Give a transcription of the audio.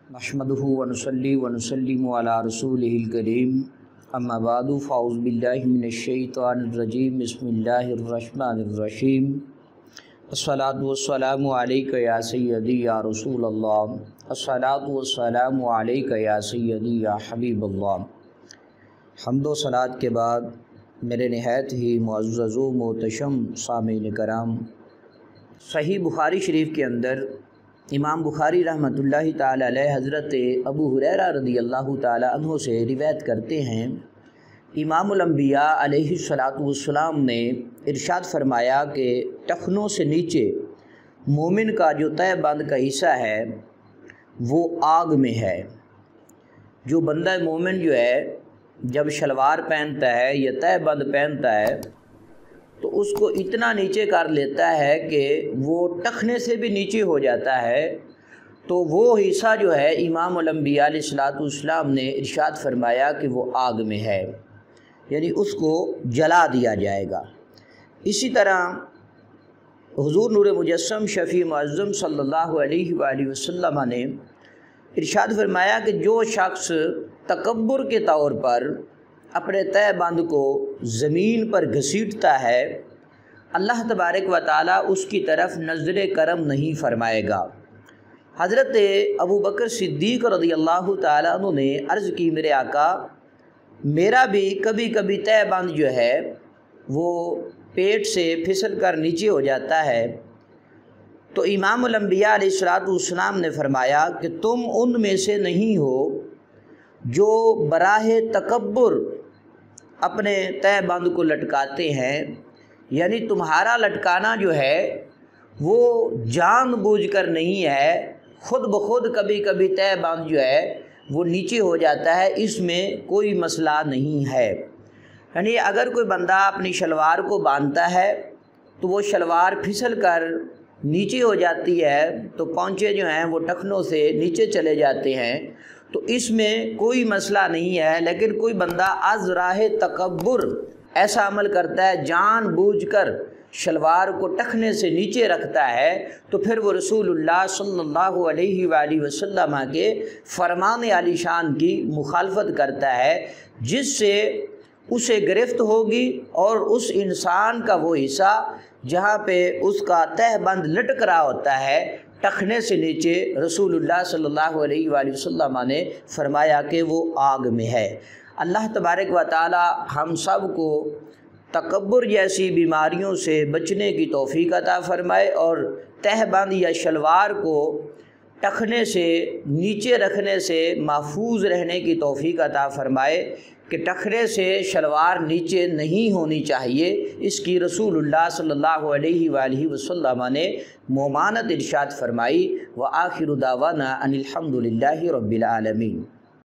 نحمدہ ونصلی ونسلم علی رسولہ الکریم اما بعد فاعوذ باللہ من الشیطان الرجیم بسم اللہ الرحمن الرحیم الصلاۃ والسلام علیک یا سیدی یا رسول اللہ الصلاۃ والسلام علیک یا سیدی یا حبیب اللہ۔ حمد و صلوات کے بعد میرے نہایت ہی معزز و محتشم سامعین کرام، صحیح بخاری شریف کے اندر امام بخاری رحمۃ اللہ تعالی علیہ حضرت ابو ہریرہ رضی اللہ تعالی عنہ سے روایت کرتے ہیں، امام الانبیاء علیہ الصلاۃ والسلام نے ارشاد فرمایا کہ ٹخنوں سے نیچے مومن کا جو تہ بند کا حصہ ہے وہ آگ میں ہے۔ جو بندہ مومن جو ہے جب شلوار پہنتا ہے یا تہ بند پہنتا ہے تو اس کو اتنا نیچے کر لیتا ہے کہ وہ ٹخنے سے بھی نیچے ہو جاتا ہے، تو وہ حصہ جو ہے امام الانبیاء علیہ الصلاۃ والسلام نے ارشاد فرمایا کہ وہ آگ میں ہے، یعنی اس کو جلا دیا جائے گا۔ اسی طرح حضور نور مجسم شفیع معظم صلی اللہ علیہ وآلہ وسلم نے ارشاد فرمایا کہ جو شخص تکبر کے طور پر اپنے تہ بند کو زمین پر گھسیٹتا ہے، اللہ تبارک و تعالیٰ اس کی طرف نظر کرم نہیں فرمائے گا۔ حضرت ابو بکر صدیق رضی اللہ تعالیٰ عنہ نے عرض کی، میرے آقا میرا بھی کبھی کبھی تہ بند جو ہے وہ پیٹ سے پھسل کر نیچے ہو جاتا ہے، تو امام الانبیاء علیہ الصلوۃ والسلام نے فرمایا کہ تم ان میں سے نہیں ہو جو براہ تکبر اپنے تہ بند کو لٹکاتے ہیں، یعنی تمہارا لٹکانا جو ہے وہ جان بوجھ کر نہیں ہے، خود بخود کبھی کبھی تہ بند جو ہے وہ نیچے ہو جاتا ہے، اس میں کوئی مسئلہ نہیں ہے۔ یعنی اگر کوئی بندہ اپنی شلوار کو باندھتا ہے تو وہ شلوار پھسل کر نیچے ہو جاتی ہے تو پونچے جو ہیں وہ ٹخنوں سے نیچے چلے جاتے ہیں، تو اس میں کوئی مسئلہ نہیں ہے۔ لیکن کوئی بندہ از راہ تکبر ایسا عمل کرتا ہے، جان بوجھ کر شلوار کو ٹخنے سے نیچے رکھتا ہے، تو پھر وہ رسول اللہ صلی اللہ علیہ وآلہ وسلم کے فرمان عالی شان کی مخالفت کرتا ہے، جس سے اسے گرفت ہوگی اور اس انسان کا وہ حصہ جہاں پہ اس کا تہ بند لٹک رہا ہوتا ہے ٹخنے سے نیچے، رسول اللہ صلی اللہ علیہ وآلہ وسلم نے فرمایا کہ وہ آگ میں ہے۔ اللہ تبارک و تعالی ہم سب کو تکبر جیسی بیماریوں سے بچنے کی توفیق عطا فرمائے، اور تہ بند یا شلوار کو ٹخنے سے نیچے رکھنے سے محفوظ رہنے کی توفیق عطا فرمائے کہ ٹخنے سے شلوار نیچے نہیں ہونی چاہیے، اس کی رسول اللہ صلی اللہ علیہ وآلہ وسلم نے ممانعت ارشاد فرمائی۔ وآخر دعوانا ان الحمد للہ رب العالمین۔